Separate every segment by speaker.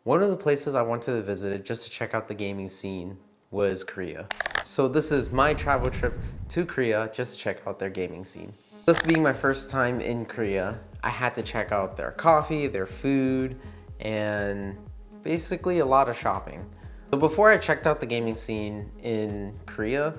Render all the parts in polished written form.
Speaker 1: One of the places I wanted to visit just to check out the gaming scene was Korea. So this is my travel trip to Korea just to check out their gaming scene. This being my first time in Korea, I had to check out their coffee, their food, and basically a lot of shopping. So before I checked out the gaming scene in Korea,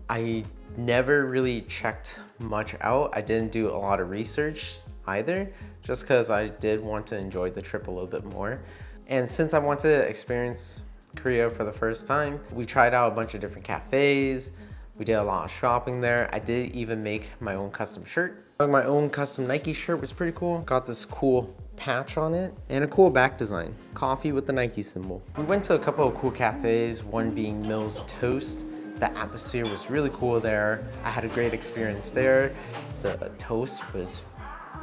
Speaker 1: I never really checked much out. I didn't do a lot of research either, just because I did want to enjoy the trip a little bit more. And since I wanted to experience Korea for the first time, we tried out a bunch of different cafes. We did a lot of shopping there. I did even make my own custom shirt. My own custom Nike shirt was pretty cool. Got this cool patch on it and a cool back design. Coffee with the Nike symbol. We went to a couple of cool cafes, one being Mill's Toast. The atmosphere was really cool there. I had a great experience there. The toast was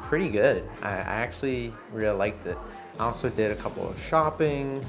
Speaker 1: pretty good. I actually really liked it. I also did a couple of shopping,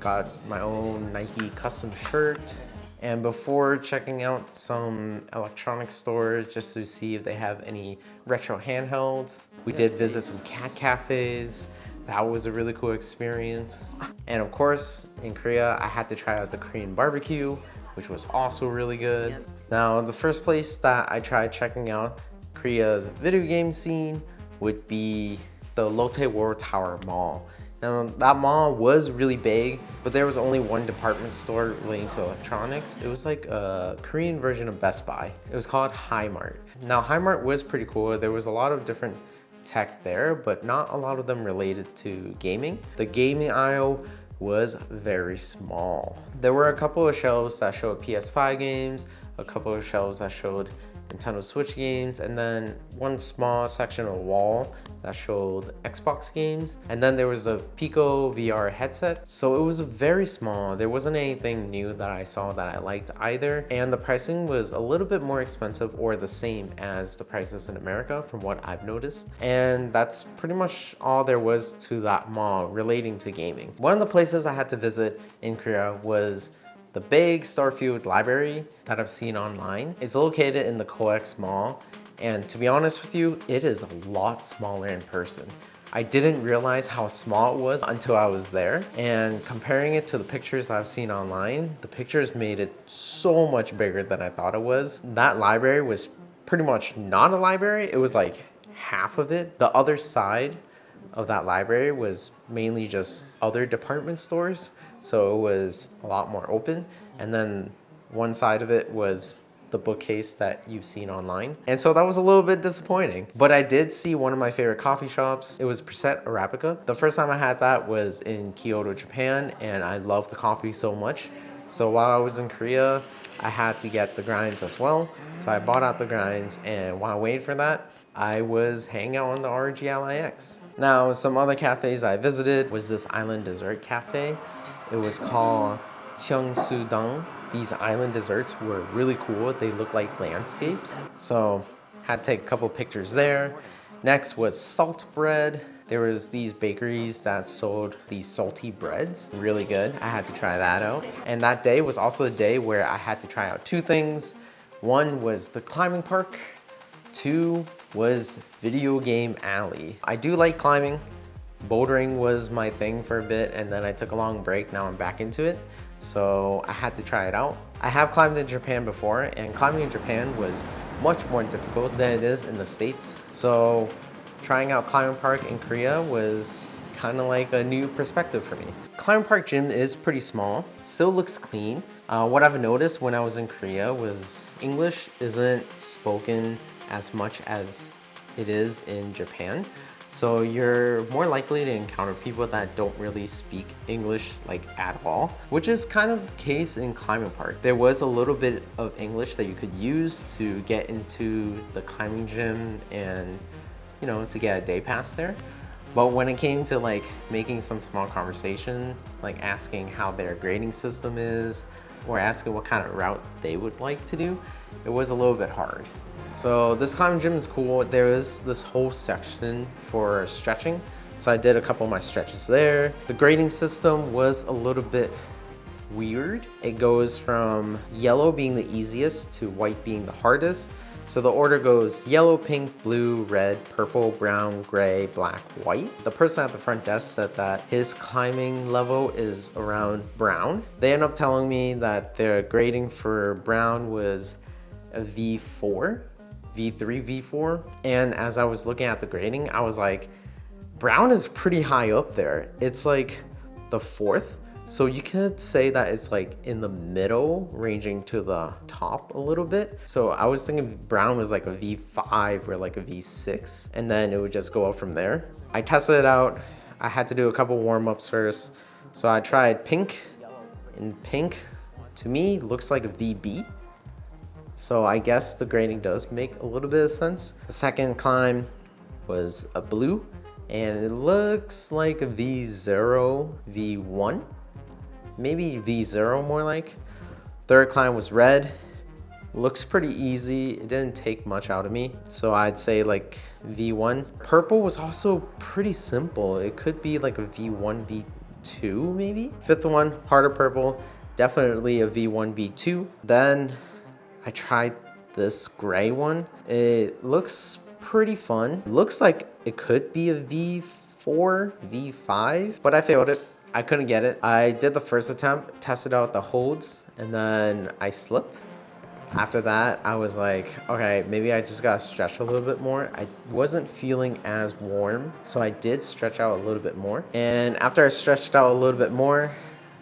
Speaker 1: got my own Nike custom shirt, and before checking out some electronics stores just to see if they have any retro handhelds, we did visit some cat cafes. That was a really cool experience. And of course, in Korea, I had to try out the Korean barbecue, which was also really good. Now, the first place that I tried checking out Korea's video game scene would be the Lotte World Tower Mall. Now, that mall was really big, but there was only one department store relating to electronics. It was like a Korean version of Best Buy. It was called Hi-Mart. Now, Hi-Mart was pretty cool. There was a lot of different tech there, but not a lot of them related to gaming. The gaming aisle was very small. There were a couple of shelves that showed PS5 games, a couple of shelves that showed Nintendo Switch games, and then one small section of wall that showed Xbox games. And then there was a Pico VR headset. So it was very small. There wasn't anything new that I saw that I liked either. And the pricing was a little bit more expensive or the same as the prices in America from what I've noticed. And that's pretty much all there was to that mall relating to gaming. One of the places I had to visit in Korea was the big Starfield library that I've seen online. It's located in the COEX Mall, and to be honest with you, it is a lot smaller in person. I didn't realize how small it was until I was there, and comparing it to the pictures I've seen online, the pictures made it so much bigger than I thought it was. That library was pretty much not a library, it was like half of it. The other side of that library was mainly just other department stores, so it was a lot more open. And then one side of it was the bookcase that you've seen online. And so that was a little bit disappointing. But I did see one of my favorite coffee shops. It was Preset Arabica. The first time I had that was in Kyoto, Japan, and I loved the coffee so much. So while I was in Korea, I had to get the grinds as well. So I bought out the grinds, and while waiting for that, I was hanging out on the RGLIX. Now, some other cafes I visited was this island dessert cafe. It was called Cheongsudong. These island desserts were really cool. They look like landscapes. So had to take a couple pictures there. Next was salt bread. There was these bakeries that sold these salty breads, really good. I had to try that out. And that day was also a day where I had to try out two things. One was the climbing park. Two was video game alley. I do like climbing. Bouldering was my thing for a bit, and then I took a long break. Now I'm back into it. So I had to try it out. I have climbed in Japan before, and climbing in Japan was much more difficult than it is in the States. So trying out climbing park in Korea was kind of like a new perspective for me. Climbing park gym is pretty small, still looks clean. What I've noticed when I was in Korea was English isn't spoken as much as it is in Japan. So you're more likely to encounter people that don't really speak English like at all, which is kind of the case in climbing park. There was a little bit of English that you could use to get into the climbing gym and, you know, to get a day pass there. But when it came to like making some small conversation, like asking how their grading system is, or asking what kind of route they would like to do, it was a little bit hard. So this climbing gym is cool. There is this whole section for stretching. So I did a couple of my stretches there. The grading system was a little bit weird. It goes from yellow being the easiest to white being the hardest. So the order goes yellow, pink, blue, red, purple, brown, gray, black, white. The person at the front desk said that his climbing level is around brown. They ended up telling me that their grading for brown was a V4, V3, V4. And as I was looking at the grading, I was like, brown is pretty high up there. It's like the 4th. So you could say that it's like in the middle, ranging to the top a little bit. So I was thinking brown was like a V5 or like a V6, and then it would just go up from there. I tested it out. I had to do a couple warm-ups first. So I tried pink, and pink to me looks like a VB. So I guess the grading does make a little bit of sense. The second climb was a blue, and it looks like a V0, V1. Maybe V0 more like. Third climb was red. Looks pretty easy. It didn't take much out of me. So I'd say like V1. Purple was also pretty simple. It could be like a V1, V2 maybe. Fifth one, harder purple. Definitely a V1, V2. Then I tried this gray one. It looks pretty fun. Looks like it could be a V4, V5, but I failed it. I couldn't get it. I did the first attempt, tested out the holds, and then I slipped. After that, I was like, okay, maybe I just gotta stretch a little bit more. I wasn't feeling as warm, so I did stretch out a little bit more. And after I stretched out a little bit more,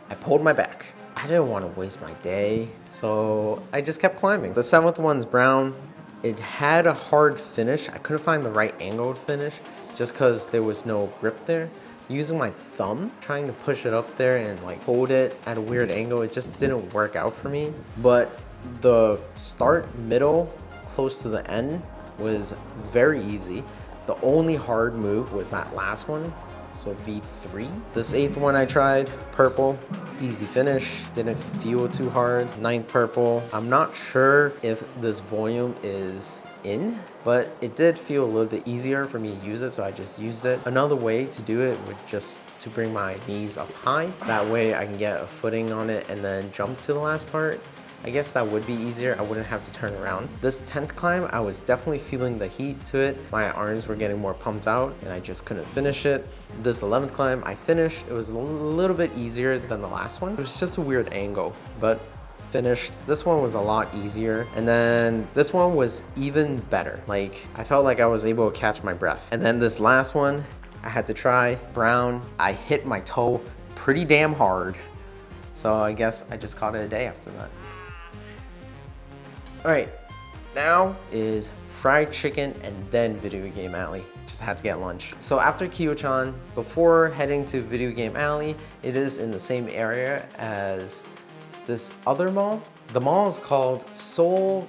Speaker 1: I pulled my back. I didn't want to waste my day, so I just kept climbing. The 7th one's brown. It had a hard finish. I couldn't find the right angled finish just because there was no grip there. Using my thumb, trying to push it up there and like hold it at a weird angle, it just didn't work out for me. But the start, middle, close to the end was very easy. The only hard move was that last one, so V3. This 8th one I tried, purple, easy finish, didn't feel too hard. 9th purple, I'm not sure if this volume is in, but it did feel a little bit easier for me to use it, so I just used it. Another way to do it would just to bring my knees up high. That way I can get a footing on it and then jump to the last part. I guess that would be easier. I wouldn't have to turn around. This 10th climb, I was definitely feeling the heat to it. My arms were getting more pumped out and I just couldn't finish it. This 11th climb, I finished. It was a little bit easier than the last one. It was just a weird angle, but finished. This one was a lot easier, and then this one was even better. Like, I felt like I was able to catch my breath. And then this last one I had to try, brown. I hit my toe pretty damn hard, so I guess I just called it a day after that. All right, now is fried chicken and then Video Game Alley. Just had to get lunch. So after Kyoto-chan, before heading to Video Game Alley, it is in the same area as this other mall. The mall is called Seoul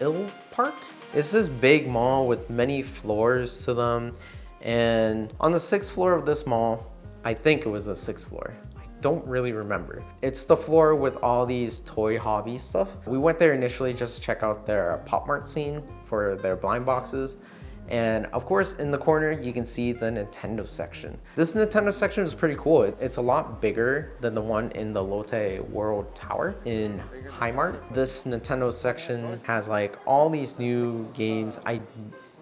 Speaker 1: Il Park. It's this big mall with many floors to them. And on the 6th floor of this mall, I think it was the 6th floor. I don't really remember. It's the floor with all these toy hobby stuff. We went there initially just to check out their Pop Mart scene for their blind boxes. And of course, in the corner, you can see the Nintendo section. This Nintendo section is pretty cool. It's a lot bigger than the one in the Lotte World Tower in Highmart. This Nintendo section has like all these new games. I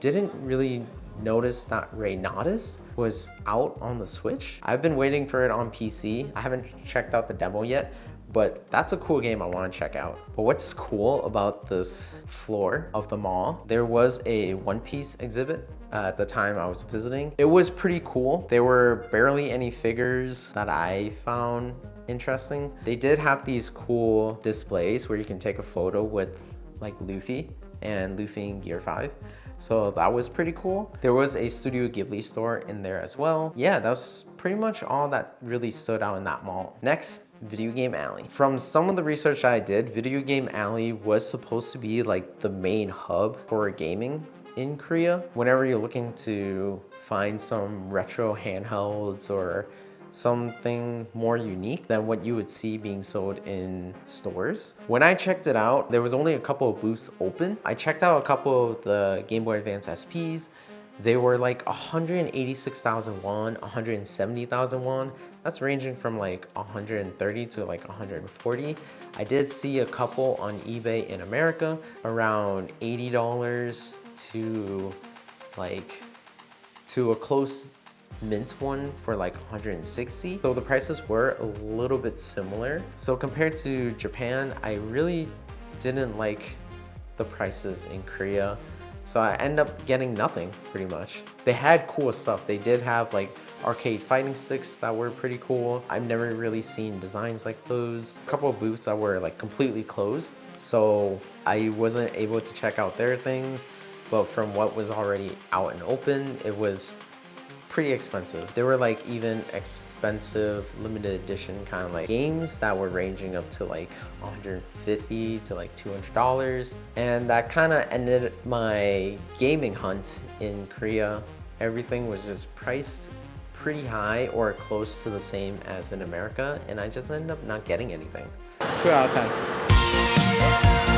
Speaker 1: didn't really notice that Reynatus was out on the Switch. I've been waiting for it on PC. I haven't checked out the demo yet, but that's a cool game I want to check out. But what's cool about this floor of the mall, there was a One Piece exhibit at the time I was visiting. It was pretty cool. There were barely any figures that I found interesting. They did have these cool displays where you can take a photo with like Luffy and Luffy in Gear 5. So that was pretty cool. There was a Studio Ghibli store in there as well. Yeah, that was pretty much all that really stood out in that mall. Next, Video Game Alley. From some of the research I did, Video Game Alley was supposed to be like the main hub for gaming in Korea. Whenever you're looking to find some retro handhelds or something more unique than what you would see being sold in stores. When I checked it out, there was only a couple of booths open. I checked out a couple of the Game Boy Advance SPs. They were like 186,000 won, 170,000 won. That's ranging from like 130 to like 140. I did see a couple on eBay in America around $80 to like to a close mint one for like 160. So the prices were a little bit similar. So compared to Japan, I really didn't like the prices in Korea. So I end up getting nothing pretty much. They had cool stuff. They did have like arcade fighting sticks that were pretty cool. I've never really seen designs like those. A couple of booths that were like completely closed. So I wasn't able to check out their things, but from what was already out and open, it was pretty expensive. There were like even expensive limited edition kind of like games that were ranging up to like 150 to like $200. And that kind of ended my gaming hunt in Korea. Everything was just priced pretty high or close to the same as in America. And I just ended up not getting anything.
Speaker 2: 2 out of 10.